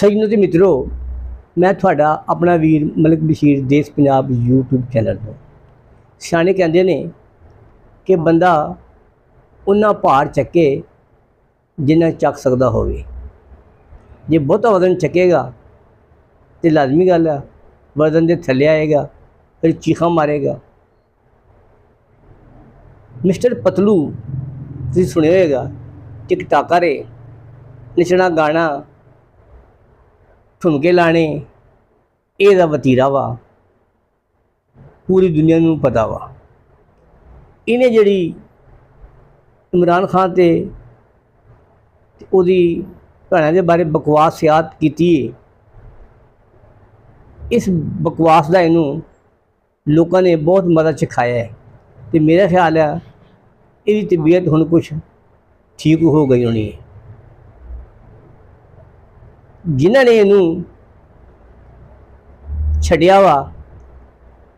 ਸੱਜਣੋ ਤੇ ਮਿੱਤਰੋ, मैं ਤੁਹਾਡਾ अपना वीर मलिक बशीर देश पंजाब यूट्यूब चैनल ਤੋਂ। ਸਿਆਣੇ ਕਹਿੰਦੇ ਨੇ ਕਿ ਬੰਦਾ ਉਹਨਾਂ ਭਾਰ ਚੱਕੇ ਜਿੰਨਾ ਚੱਕ ਸਕਦਾ ਹੋਵੇ। ਜੇ ਬਹੁਤਾ ਵਜ਼ਨ ਚੱਕੇਗਾ ਤੇ ਲਾਜ਼ਮੀ ਗੱਲ ਆ ਵਜ਼ਨ ਦੇ ਥੱਲੇ ਆਏਗਾ, ਫਿਰ ਚੀਖਾਂ ਮਾਰੇਗਾ। ਮਿਸਟਰ ਪਤਲੂ ਤੁਸੀਂ ਸੁਣਿਆ ਹੋਏਗਾ, ਟਿਕਟਾਕਰ ਹੈ, ਨੱਚਣਾ ਗਾਣਾ ठुमके लाने ਇਹਦਾ ਵਤੀਰਾ ਵਾ, पूरी दुनिया ਨੂੰ पता वा। ਇਹਨੇ ਜਿਹੜੀ इमरान खान ਤੇ ਉਹਦੀ ਭੈਣਾਂ ਦੇ ਬਾਰੇ ਬਕਵਾਸ ਸਿਆਤ ਕੀਤੀ ਹੈ, ਇਸ ਬਕਵਾਸ ਦਾ ਇਹਨੂੰ ਲੋਕਾਂ ਨੇ ਬਹੁਤ ਮਦਦ ਸਿਖਾਇਆ ਹੈ ਤੇ ਮੇਰਾ ਖਿਆਲ ਹੈ ਇਹਦੀ ਤਬੀਅਤ ਹੁਣ ਕੁਛ ਠੀਕ ਹੋ ਗਈ ਹੋਣੀ ਹੈ। ਜਿਨ੍ਹਾਂ ਨੇ ਇਹਨੂੰ ਛੱਡਿਆ ਵਾ,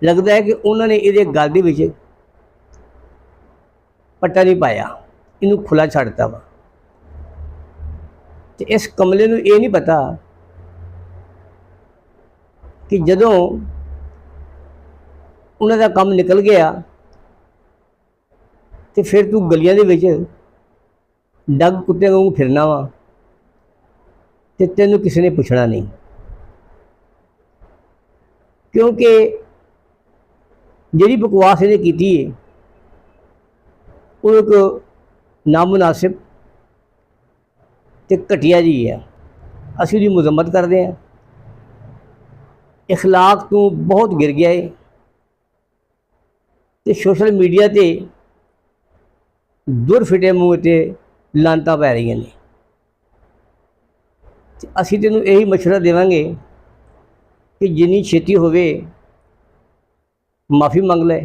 ਲੱਗਦਾ ਹੈ ਕਿ ਉਹਨਾਂ ਨੇ ਇਹਦੇ ਗਲ ਦੇ ਵਿੱਚ ਪੱਟਾ ਨਹੀਂ ਪਾਇਆ, ਇਹਨੂੰ ਖੁੱਲਾ ਛੱਡਤਾ ਵਾ। ਤੇ ਇਸ ਕਮਲੇ ਨੂੰ ਇਹ ਨਹੀਂ ਪਤਾ ਕਿ ਜਦੋਂ ਉਹਨਾਂ ਦਾ ਕੰਮ ਨਿਕਲ ਗਿਆ ਤੇ ਫਿਰ ਤੂੰ ਗਲੀਆਂ ਦੇ ਵਿੱਚ ਡੱਗ ਕੁੱਤੇ ਵਾਂਗੂ ਫਿਰਨਾ ਵਾ ਤੇ ਤੈਨੂੰ ਕਿਸੇ ਨੇ ਪੁੱਛਣਾ ਨਹੀਂ, ਕਿਉਂਕਿ ਜਿਹੜੀ ਬਕਵਾਸ ਇਹਨੇ ਕੀਤੀ ਹੈ ਉਹ ਇੱਕ ਨਾਮੁਨਾਸਿਬ ਤੇ ਘਟੀਆ ਜੀ ਹੈ। ਅਸੀਂ ਉਹਦੀ ਮੁਜ਼ੰਮਤ ਕਰਦੇ ਹਾਂ। ਇਖਲਾਕ ਤੋਂ ਬਹੁਤ ਗਿਰ ਗਿਆ ਹੈ ਤੇ ਸੋਸ਼ਲ ਮੀਡੀਆ ਤੇ ਦੁਰ ਫਿਟੇ ਮੂੰਹ ਤੇ ਲਾਂਤਾਂ ਪੈ ਰਹੀਆਂ ਨੇ। ਅਸੀਂ ਤੈਨੂੰ ਇਹੀ ਮਸ਼ਵਰਾ ਦੇਵਾਂਗੇ ਕਿ ਜਿੰਨੀ ਛੇਤੀ ਹੋਵੇ ਮਾफ़ी ਮੰਗ ਲੈ,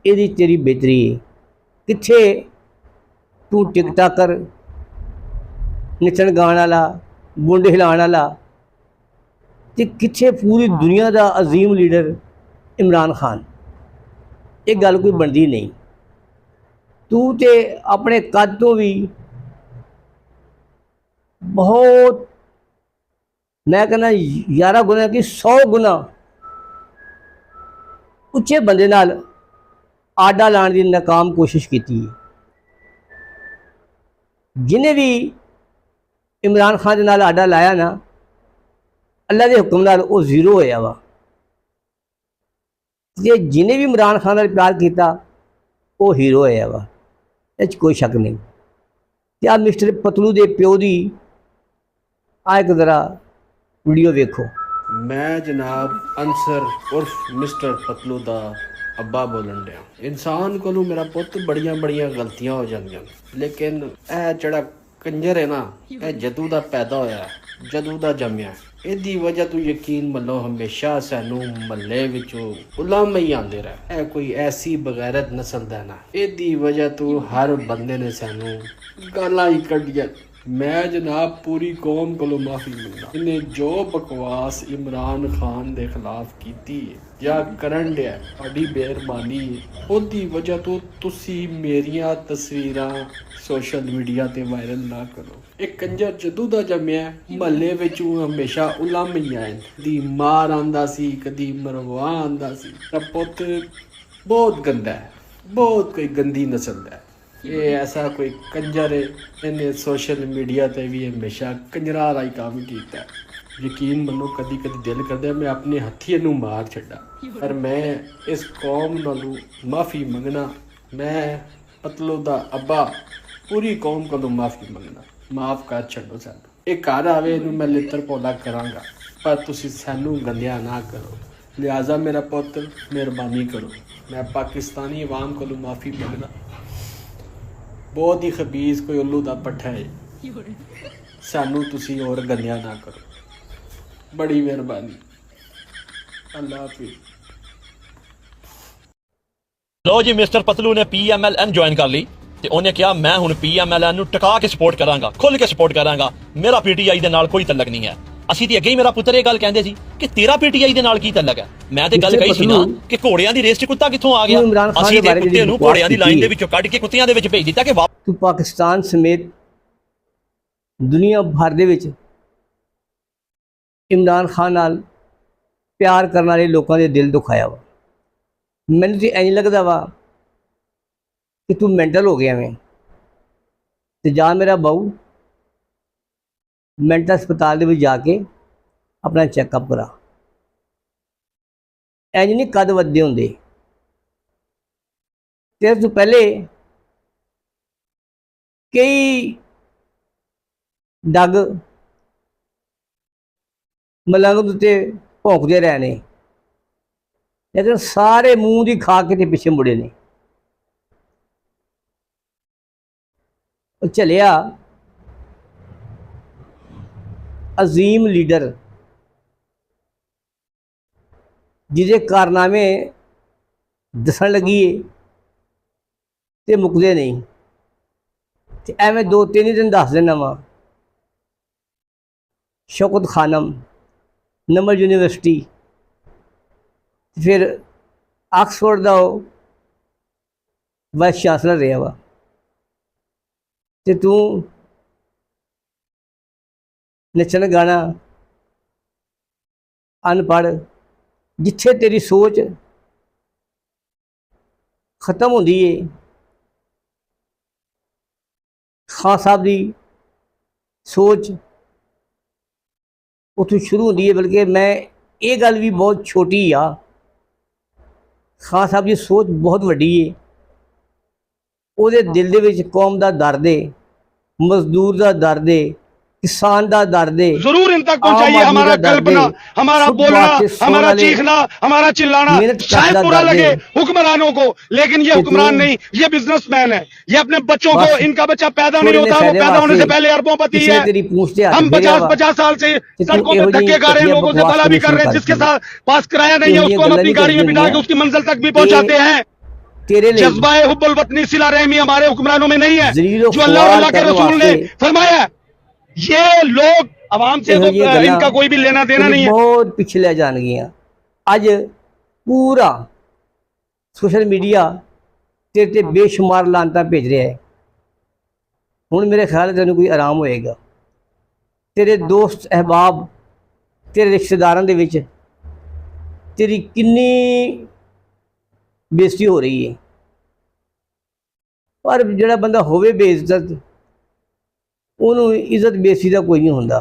ਇਹਦੀ ਤੇਰੀ ਬਿਹਤਰੀ ਹੈ। ਕਿੱਥੇ ਤੂੰ ਟਿਕਟਾਕਰ, ਨੱਚਣ ਗਾਣ ਵਾਲਾ, ਬੁੰਡ ਹਿਲਾਉਣ ਵਾਲਾ, ਤੇ ਕਿੱਥੇ ਪੂਰੀ ਦੁਨੀਆ ਦਾ ਅਜ਼ੀਮ ਲੀਡਰ ਇਮਰਾਨ ਖਾਨ। ਇਹ ਗੱਲ ਕੋਈ ਬਣਦੀ ਨਹੀਂ। ਤੂੰ ਤੇ ਆਪਣੇ ਕੱਦ ਤੋਂ ਵੀ बहुत, मैं कहना 11 गुना की 100 गुना उच्चे बंदे नाल आडा लाने की नाकाम कोशिश की। जिन्हें भी इमरान खान के नाल आडा लाया ना, अल्लाह के हुक्म नाल वो जीरो होया वा। जे जिन्हें भी इमरान खान नाल प्यार किया वो हीरो होया वा, इस कोई शक नहीं। क्या मिस्टर पतलू के प्यो की आ एक जरा वीडियो देखो। मैं जनाब अंसर उर्फ मिस्टर पतलू दा अब्बा बोलन दिया। इंसान को मेरा पुत बड़ियां बड़ियां गलतियां हो जांदियां, लेकिन यह जड़ा कंजर है ना, यह जदू दा पैदा होया, जदू दा जम्मिया, ਇਹਦੀ वजह तो यकीन मनो हमेशा सानू महल्ले विचों उलामे ही आंदे रहे। ए कोई ऐसी बगैरत नस्ल दा ना, ਇਹਦੀ वजह तो हर बंदे ने सानू गालां ही कढियां। मैं जनाब पूरी कौम को माफ़ी मंगदा। इन्हें जो बकवास इमरान खान के खिलाफ की या करन दिया, साडी मेहरबानी ओदी वजह तो तुसी मेरियां तस्वीरां सोशल मीडिया ते वायरल ना करो। एक कंजर जदू दा जम्मिया महल्ले विचों हमेशा उलामे ही आए। कदी मार आंदा सी, कदी मरवा आंदा सी। पुत बहुत गंदा है, बहुत कोई गंदी नस्ल है। ये ऐसा कोई कंजर है, इन्हें सोशल मीडिया ते भी हमेशा कंजरा वाला ही काम किया। यकीन मनो कदी कदी दिल करता मैं अपने हथी इनू मार छड्डा, पर मैं इस कौम नालों माफ़ी मंगना। मैं पतलू दा अब्बा पूरी कौम को माफ़ी मंगना। माफ़ कर छड्डो सानू। एक घर आवे इनू मैं लित्र पौला करांगा, पर तुसी सानू गंदिया ना करो। लिहाजा मेरा पुत्र मेहरबानी करो। मैं पाकिस्तानी अवाम को माफ़ी मंगना। बहुत ही खबीज कोई उल्लू दा पट्ठा है, सानू तुसी और गंदिया ना करो। बड़ी मेहरबानी। अल्लाह हाफिज़। लो जी, मिस्टर पतलू ने PMLN ज्वाइन कर ली ਤੇ ਉਹਨੇ ਕਿਹਾ ਮੈਂ ਹੁਣ PMLN ਨੂੰ ਟਿਕਾ ਕੇ ਸਪੋਰਟ ਕਰਾਂਗਾ, ਖੁੱਲ ਕੇ ਸਪੋਰਟ ਕਰਾਂਗਾ। ਮੇਰਾ PTI ਦੇ ਨਾਲ ਕੋਈ ਤਲਕ ਨਹੀਂ ਹੈ। ਅਸੀਂ ਤੇ ਅੱਗੇ ਹੀ ਮੇਰਾ ਪੁੱਤਰ ਇਹ ਗੱਲ ਕਹਿੰਦੇ ਸੀ ਕਿ ਤੇਰਾ PTI ਦੇ ਨਾਲ ਕੀ ਤਲਕ ਹੈ। ਮੈਂ ਤੇ ਗੱਲ ਕਹੀ ਸੀ ਨਾ ਕਿ ਘੋੜਿਆਂ ਦੀ ਰੇਸ 'ਚ ਕੁੱਤਾ ਕਿੱਥੋਂ ਆ ਗਿਆ। ਅਸੀਂ ਤੇ ਕੁੱਤੇ ਨੂੰ ਘੋੜਿਆਂ ਦੀ ਲਾਈਨ ਦੇ ਵਿੱਚੋਂ ਕੱਢ ਕੇ ਕੁੱਤਿਆਂ ਦੇ ਵਿੱਚ ਭੇਜ ਦਿੱਤਾ ਕਿ ਤੂੰ ਪਾਕਿਸਤਾਨ ਸਮੇਤ ਦੁਨੀਆ ਭਰ ਦੇ ਵਿੱਚ ਇਮਰਾਨ ਖਾਨ ਨਾਲ ਪਿਆਰ ਕਰਨ ਵਾਲੇ ਲੋਕਾਂ ਦੇ ਦਿਲ ਦੁਖਾਇਆ ਵਾ। ਮੈਨੂੰ ਤਾਂ ਇੰਝ ਲੱਗਦਾ ਵਾ ਕਿ ਤੂੰ ਮੈਂਟਲ ਹੋ ਗਿਆ ਐਵੇਂ, ਤੇ ਜਾ ਮੇਰਾ ਬਾਊ ਮੈਂਟਲ ਹਸਪਤਾਲ ਦੇ ਵਿੱਚ ਜਾ ਕੇ ਆਪਣਾ ਚੈੱਕਅਪ ਕਰਾ। ਇੰਝ ਨਹੀਂ ਕਦ ਵੱਧਦੇ ਹੁੰਦੇ। ਤੇਰੇ ਤੋਂ ਪਹਿਲੇ ਕਈ ਡੱਗ ਮਲੰਗ ਉੱਤੇ ਭੌਂਕਦੇ ਰਹੇ ਨੇ, ਲੇਕਿਨ ਸਾਰੇ ਮੂੰਹ ਦੀ ਖਾ ਕੇ ਤੇ ਪਿੱਛੇ ਮੁੜੇ ਨੇ। ਉਹ ਚੱਲਿਆ ਅਜ਼ੀਮ ਲੀਡਰ ਜਿਹਦੇ ਕਾਰਨਾਮੇ ਦੱਸਣ ਲੱਗੀਏ ਤੇ ਮੁੱਕਦੇ ਨਹੀਂ, ਤੇ ਐਵੇਂ 2-3 ਦਿਨ ਦੱਸ ਦੇਣਾ ਵਾ। ਸ਼ੌਕਤ ਖਾਨਮ ਨਮਲ ਯੂਨੀਵਰਸਿਟੀ, ਫਿਰ ਆਕਸਫੋਰਡ ਦਾ ਉਹ ਵਾਈਸ ਚਾਂਸਲਰ ਰਿਹਾ ਵਾ, ਤੇ ਤੂੰ ਨੱਚਣ ਗਾਣਾ ਅਨਪੜ੍ਹ। ਜਿੱਥੇ ਤੇਰੀ ਸੋਚ ਖਤਮ ਹੁੰਦੀ ਏ, ਖਾਨ ਸਾਹਿਬ ਦੀ ਸੋਚ ਉੱਥੋਂ ਸ਼ੁਰੂ ਹੁੰਦੀ ਹੈ। ਬਲਕਿ ਮੈਂ ਇਹ ਗੱਲ ਵੀ ਬਹੁਤ ਛੋਟੀ ਆ, ਖਾਨ ਸਾਹਿਬ ਦੀ ਸੋਚ ਬਹੁਤ ਵੱਡੀ ਏ। ਉਹਦੇ ਦਿਲ ਦੇ ਵਿੱਚ ਕੌਮ ਦਾ ਦਰਦ ਏ, ਮਜ਼ਦੂਰ ਦਾ ਦਰਦ ਏ, किसान का दर्द है। जरूर इन तक पहुंचाइए हमारा कल्पना, हमारा बोलना, हमारा चीखना, हमारा चिल्लाना। शायद बुरा लगे हुक्मरानों को, लेकिन ये हुक्मरान नहीं, ये बिजनेसमैन है। ये अपने बच्चों को, इनका बच्चा पैदा नहीं होता, वो पैदा होने से पहले अरबोंपति है। हम 50-50 साल से सड़कों पे धक्के खा रहे हैं, लोगों से भला भी कर रहे हैं। जिसके साथ पास किराया नहीं है उसको हम अपनी गाड़ी में बिठा के उसकी मंजिल तक भी पहुंचाते हैं। जज्बा हुब्बुल वतनी सिला रहमी हमारे हुक्मरानों में नहीं है, जो अल्लाह और अल्लाह के रसूल ने फरमाया। ये लोग आवाम से तो इनका कोई भी लेना देना नहीं है। बहुत पिछले जान गया। अज पूरा सोशल मीडिया तेरे ते बेशुमार लानता भेज रहा है। हुण मेरे ख्याल है तेन कोई आराम होएगा। तेरे दोस्त अहबाब तेरे रिश्तेदारों के विच तेरी किन्नी बेइज्जती हो रही है। पर जिहड़ा बंदा होवे बेइज्जत ਉਹਨੂੰ ਇੱਜ਼ਤ ਬੇਇੱਜ਼ਤੀ ਦਾ ਕੋਈ ਨਹੀਂ ਹੁੰਦਾ।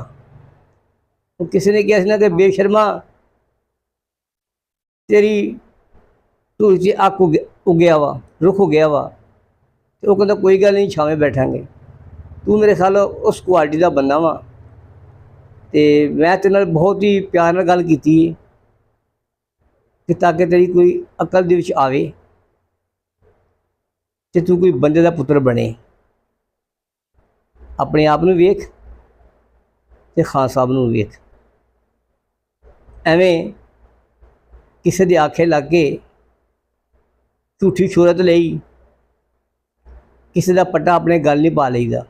ਉਹ ਕਿਸੇ ਨੇ ਕਿਹਾ ਸੀ ਨਾ ਕਿ ਬੇਸ਼ਰਮਾ ਤੇਰੀ ਧੂੜ 'ਚ ਅੱਕ ਉੱਗਿਆ ਵਾ, ਰੁੱਖ ਉੱਗਿਆ ਵਾ, ਤੇ ਉਹ ਕਹਿੰਦਾ ਕੋਈ ਗੱਲ ਨਹੀਂ ਛਾਵੇਂ ਬੈਠਾਂਗੇ। ਤੂੰ ਮੇਰੇ ਖਿਆਲ ਉਸ ਕੁਆਲਿਟੀ ਦਾ ਬੰਦਾ ਵਾ, ਤੇ ਮੈਂ ਤੇਰੇ ਨਾਲ ਬਹੁਤ ਹੀ ਪਿਆਰ ਨਾਲ ਗੱਲ ਕੀਤੀ ਹੈ ਕਿ ਤਾਂ ਕਿ ਤੇਰੀ ਕੋਈ ਅਕਲ ਦੇ ਵਿੱਚ ਆਵੇ ਤੇ ਤੂੰ ਕੋਈ ਬੰਦੇ ਦਾ ਪੁੱਤਰ ਬਣੇ। अपने आप नूं वेख ते खान साहब नूं वेख। एवें किसी दे आखे लग के झूठी शोहरत लई किसी दा पट्टा अपने गल नहीं पा लईदा।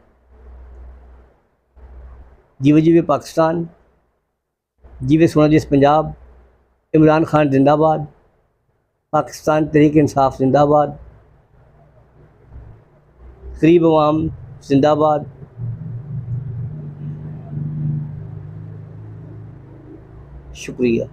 जिवें जिवें पाकिस्तान, जिवें सोना जिस पंजाब, इमरान खान जिंदाबाद, पाकिस्तान तहरीक इंसाफ जिंदाबाद, गरीब अवाम जिंदाबाद। शुक्रिया।